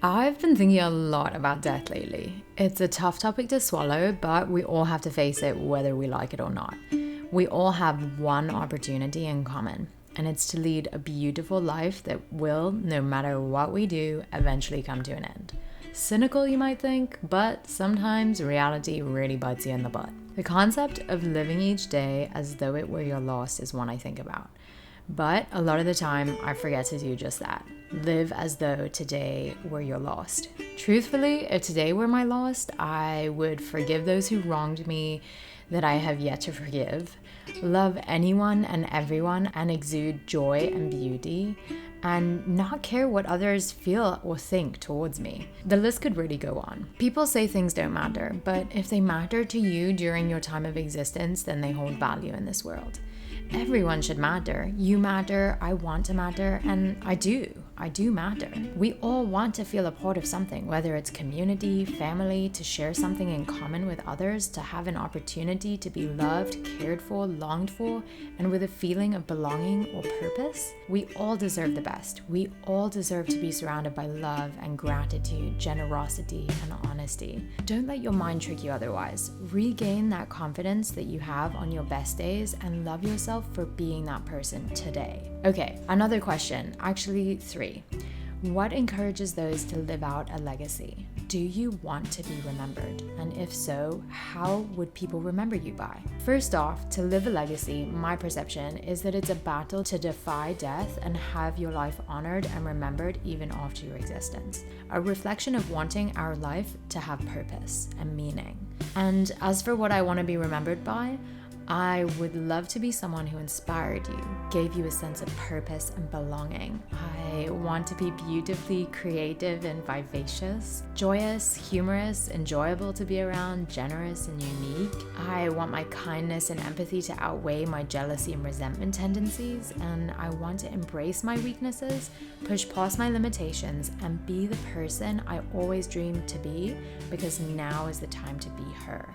I've been thinking a lot about death lately. It's a tough topic to swallow, but we all have to face it whether we like it or not. We all have one opportunity in common, and it's to lead a beautiful life that will, no matter what we do, eventually come to an end. Cynical, you might think, but sometimes reality really bites you in the butt. The concept of living each day as though it were your last is one I think about. But a lot of the time, I forget to do just that. Live as though today were your lost. Truthfully, if today were my lost, I would forgive those who wronged me that I have yet to forgive, love anyone and everyone, and exude joy and beauty, and not care what others feel or think towards me. The list could really go on. People say things don't matter, but if they matter to you during your time of existence, then they hold value in this world. Everyone should matter. You matter, I want to matter, and I do matter. We all want to feel a part of something, whether it's community, family, to share something in common with others, to have an opportunity to be loved, cared for, longed for, and with a feeling of belonging or purpose. We all deserve the best. We all deserve to be surrounded by love and gratitude, generosity, and honesty. Don't let your mind trick you otherwise. Regain that confidence that you have on your best days and love yourself for being that person today. Okay, another question, actually 3. What encourages those to live out a legacy? Do you want to be remembered? And if so, how would people remember you by? First off, to live a legacy, my perception is that it's a battle to defy death and have your life honored and remembered even after your existence. A reflection of wanting our life to have purpose and meaning. And as for what I want to be remembered by, I would love to be someone who inspired you, gave you a sense of purpose and belonging. I want to be beautifully creative and vivacious, joyous, humorous, enjoyable to be around, generous and unique. I want my kindness and empathy to outweigh my jealousy and resentment tendencies, and I want to embrace my weaknesses, push past my limitations, and be the person I always dreamed to be, because now is the time to be her.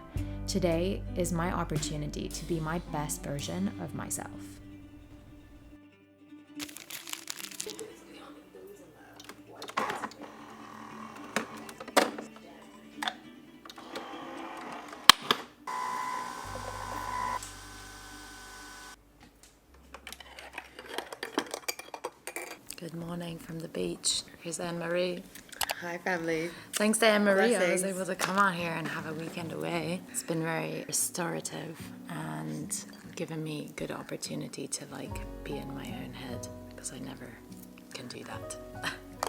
Today is my opportunity to be my best version of myself. Good morning from the beach. Here's Anne-Marie. Hi, family. Thanks to Anne-Marie, Blessings. I was able to come out here and have a weekend away. It's been very restorative and given me good opportunity to be in my own head, because I never can do that.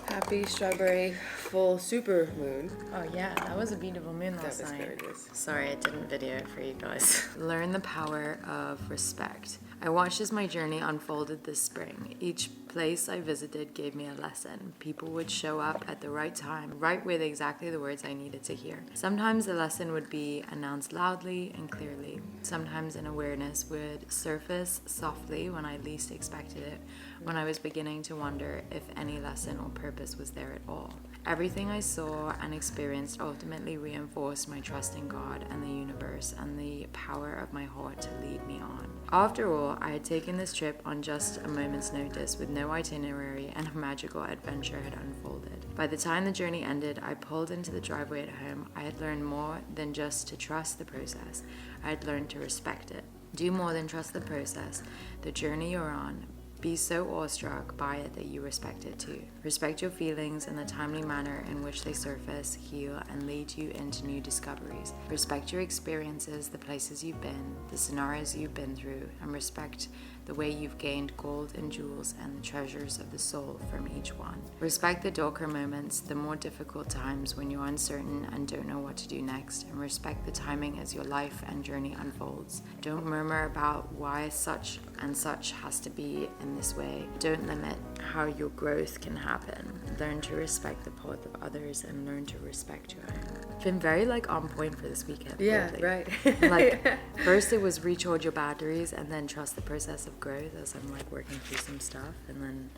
Happy strawberry full super moon. Oh yeah, that was a beautiful moon last night. That was gorgeous. Sorry I didn't video it for you guys. Learn the power of respect. I watched as my journey unfolded this spring. Each place I visited gave me a lesson. People would show up at the right time, right with exactly the words I needed to hear. Sometimes the lesson would be announced loudly and clearly. Sometimes an awareness would surface softly when I least expected it, when I was beginning to wonder if any lesson or purpose was there at all. Everything I saw and experienced ultimately reinforced my trust in God and the universe and the power of my heart to lead me on. After all, I had taken this trip on just a moment's notice with no itinerary, and a magical adventure had unfolded. By the time the journey ended, I pulled into the driveway at home. I had learned more than just to trust the process. I had learned to respect it. Do more than trust the process, the journey you're on. Be so awestruck by it that you respect it too. Respect your feelings and the timely manner in which they surface, heal, and lead you into new discoveries. Respect your experiences, the places you've been, the scenarios you've been through, and respect the way you've gained gold and jewels and the treasures of the soul from each one. Respect the darker moments, the more difficult times when you're uncertain and don't know what to do next, and respect the timing as your life and journey unfolds. Don't murmur about why such and such has to be in this way. Don't limit how your growth can happen. Learn to respect the path of others and learn to respect your own. It's been very on point for this weekend. Yeah, weirdly. right. First it was recharge your batteries and then trust the process of growth as I'm working through some stuff, and then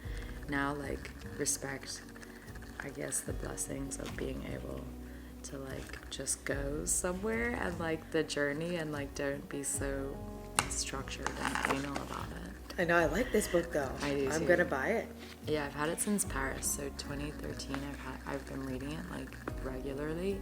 now respect, I guess, the blessings of being able to just go somewhere and the journey, and don't be so structured and anal about it. I know, I like this book though. I do I'm too. gonna buy it. Yeah, I've had it since Paris, so 2013. I've been reading it like regularly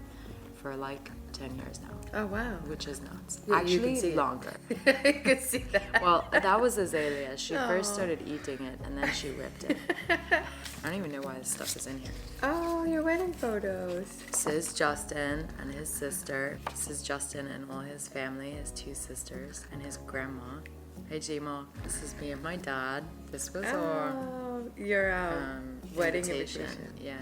for like 10 years now. Oh wow. Which is nuts. Yeah, you can Actually, see it. longer. You can see that. Well, that was Azalea. She first Aw. started eating it, and then she ripped it. I don't even know why this stuff is in here. Oh, your wedding photos. This is Justin and his sister. This is Justin and all his family, his 2 sisters, and his grandma. Hey, Gma. This is me and my dad. This was our Your wedding invitation. invitation. Yeah.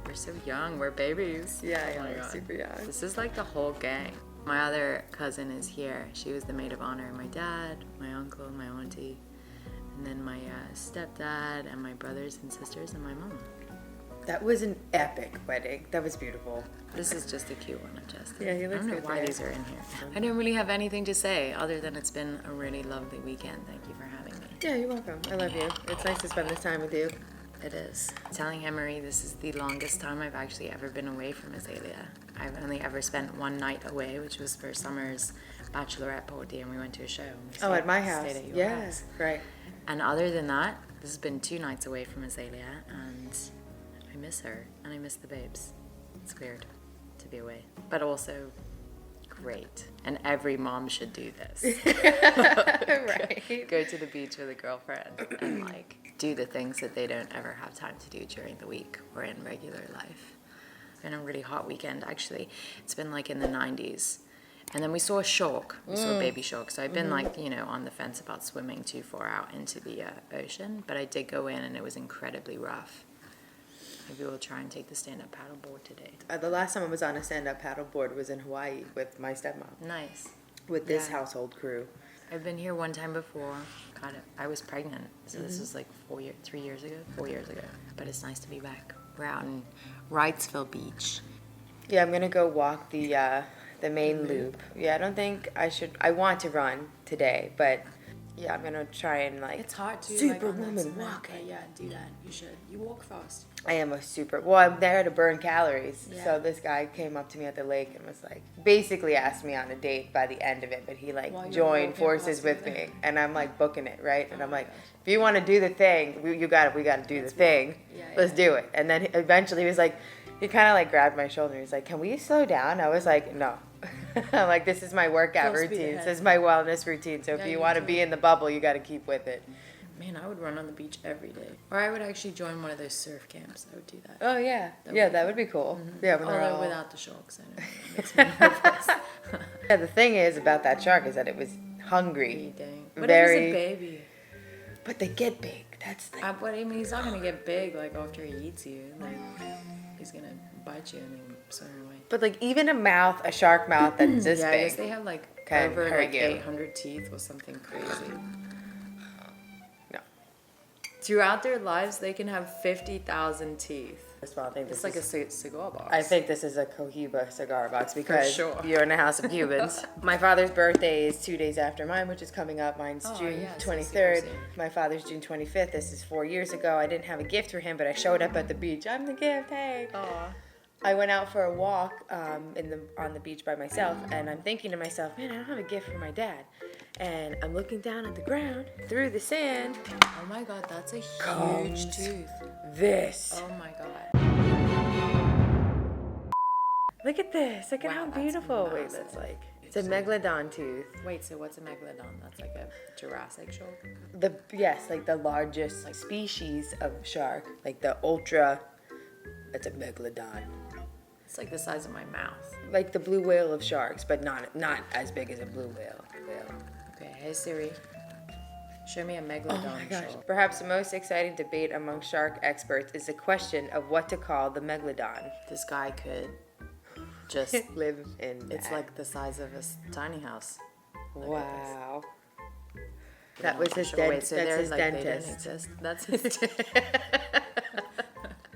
We're so young. We're babies. Yeah, Oh my you're God. super young. This is like the whole gang. My other cousin is here. She was the maid of honor. My dad, my uncle, my auntie, and then my stepdad and my brothers and sisters and my mama. That was an epic wedding. That was beautiful. This is just a cute one of Justin. Yeah, he I looks don't know good why there. these are in here. I don't really have anything to say other than it's been a really lovely weekend. Thank you for having me. Yeah, you're welcome. I love you. It's nice to spend this time with you. It is. Telling Emery this is the longest time I've actually ever been away from Azalea. I've only ever spent one night away, which was for summer's bachelorette party, and we went to a show. And we Oh, at my stayed house. at your Yeah, house. right. And other than that, this has been 2 nights away from Azalea, and I miss her, and I miss the babes. It's weird to be away, but also great. And every mom should do this. Right. Go to the beach with a girlfriend and like do the things that they don't ever have time to do during the week or in regular life. It's been a really hot weekend, actually. It's been like in the 90s. And then we saw a shark. We saw a baby shark. So I've been like, on the fence about swimming too far out into the ocean. But I did go in and it was incredibly rough. Maybe we'll try and take the stand-up paddleboard today. The last time I was on a stand-up paddleboard was in Hawaii with my stepmom, Nice. with this Yeah. household crew. I've been here one time before. I was pregnant. So this was like 4 years ago. But it's nice to be back. We're out in Wrightsville Beach. Yeah, I'm gonna go walk the main loop. Yeah, I don't think I should. I want to run today, but yeah, I'm gonna try and like. It's hard to Superwoman walking. Yeah, do that. You should. You walk fast. I am a super. Well, I'm there to burn calories. Yeah. So this guy came up to me at the lake and was like, basically asked me on a date by the end of it, but he like While you were joined walking forces past with me me, there. and I'm like booking it, right? And Oh I'm my like, gosh. if you want to do the thing, we got to do the thing. Yeah, Let's yeah. do it. And then eventually he was like, he kind of like grabbed my shoulder. He's like, can we slow down? I was like, no. I'm like, this is my workout Full speed routine. ahead. This is my wellness routine. So Yeah, if you you want to do. be in the bubble, you got to keep with it. Man, I would run on the beach every day. Or I would actually join one of those surf camps. I would do that. Oh yeah, That yeah, would be that would be cool. Yeah, when they're Although all... without the sharks, I know. It makes me nervous. Yeah, the thing is about that shark is that it was hungry. Eating. But Very- it was a baby. But they get big. That's the But I mean, he's not gonna get big like after he eats you. Like he's gonna bite you and then swim away. But like even a shark mouth that's this Yeah, I guess big. they have like Can over hurt like you. 800 teeth or something crazy. No. Throughout their lives, they can have 50,000 teeth. First of all, I think It's this like a is, cigar box. I think this is a Cohiba cigar box because sure. you're in a house of Cubans. My father's birthday is 2 days after mine, which is coming up. Mine's Oh, June yeah, so 23rd. super soon. My father's June 25th. This is 4 years ago. I didn't have a gift for him, but I showed up at the beach. I'm the gift. Hey. Aw. I went out for a walk on the beach by myself, and I'm thinking to myself, man, I don't have a gift for my dad. And I'm looking down at the ground through the sand. Oh my god, that's a huge Comes. tooth. This. Oh my god. Look at this. Look at Wow, how that's beautiful. Wait, massive. that's like. It's a megalodon tooth. Wait, so what's a megalodon? That's like a Jurassic shark? Yes, like the largest species of shark, like the ultra. That's a megalodon. It's like the size of my mouth. Like the blue whale of sharks, but not as big as a blue whale. Okay, hey Siri. Show me a megalodon shark. Perhaps the most exciting debate among shark experts is the question of what to call the megalodon. This guy could just. Live in. It's that. like the size of a tiny house. Look at Wow. this. That was his Wait, dentist. so That's they're his like, they don't dentist. exist? That's his.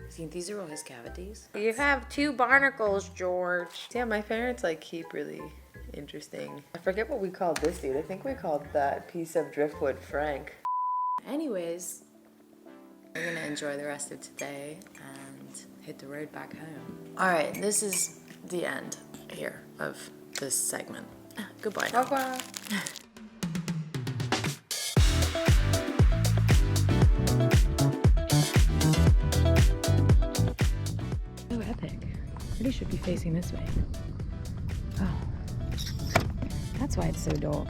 See, these are all his cavities. You have 2 barnacles, George. Yeah, my parents like keep really interesting. I forget what we called this dude. I think we called that piece of driftwood Frank. Anyways, we're gonna enjoy the rest of today and hit the road back home. All right, this is the end here of this segment. Goodbye now. Bye-bye. So epic. Really should be facing this way. Oh, that's why it's so dark.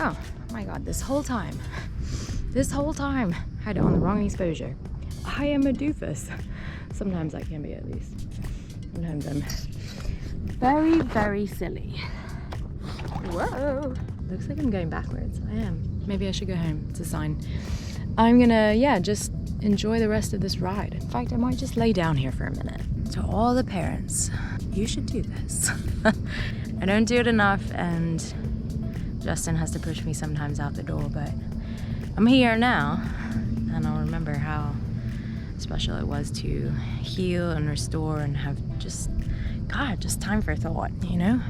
Oh my god, this whole time I had it on the wrong exposure. I am a doofus. Sometimes I can be, at least. Sometimes I'm very, very silly. Whoa. Looks like I'm going backwards. I am. Maybe I should go home. It's a sign. I'm gonna, just enjoy the rest of this ride. In fact, I might just lay down here for a minute. To all the parents, you should do this. I don't do it enough, and Justin has to push me sometimes out the door, but I'm here now, and I'll remember how special it was to heal and restore and have just time for thought, you know?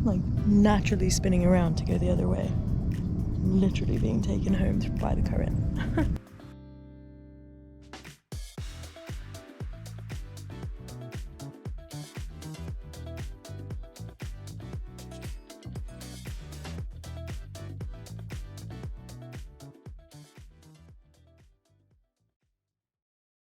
Like naturally spinning around to go the other way. Literally being taken home by the current.